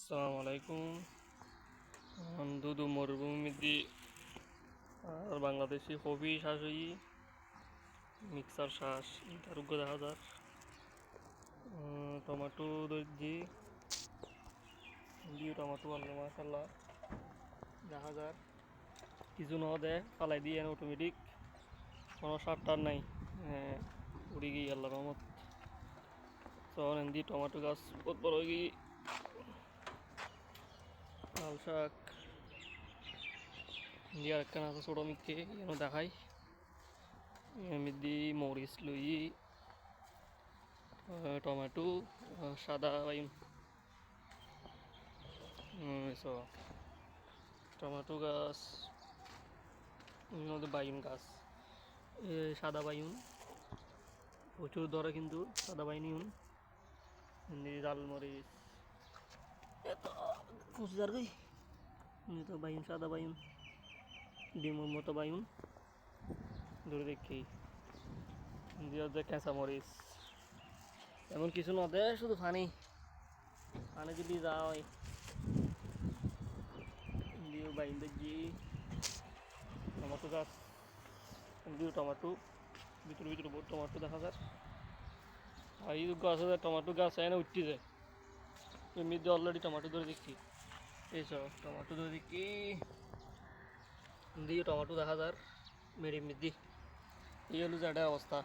আসসালামু আলাইকুম। দুদু মরুভূমি আর বাংলাদেশি কবি শাসই মিক্সার শ্বাস তারুগ্য দেখা যার টমাটো দর্জি দিয়ে টমাটো আনলো মাসাল্লাহ দেখা যার কিছু ন দেয় ফালাই দিয়ে অটোমেটিক কোনো সারটার নাই। উড়ি গিয়ে আল্লাহ রহমত চর এন দিয়ে টমাটো গাছ বহুত বড় হয়ে গিয়ে লাল শাক দিয়ে আরেকখান আছে ছোটো মিটকে যেন দেখাই এমনি মরিচ লই টমেটো সাদা বাইন টমেটো গাছ বাইন গাছ সাদা বাইন প্রচুর ধরে কিন্তু সাদা বাইন লাল মরিচ এত ফুসদার গই তো বাইন সাদা বাইন ডিমুর মতো বাইন ধরে দেখি দিয়ে যে কেঁচা মরিচ এমন কিছু না দেয় শুধু পানি পানি যদি যায় দিয়ে বাইন দেখি টমাটো গাছ দিয়ে টমাটো ভিতরে ভিতরে বহুত টমাটো দেখা যায় আর এই গাছ আছে টমাটো গাছ এনে উঠতে যায় এমনিতে অলরেডি টমাটো ধরে দেখি এইসব টমাটো ধরে দেখি দিয়ে টমাটো দেখা যায় মেরি মিদি এই হলো যে একটা অবস্থা।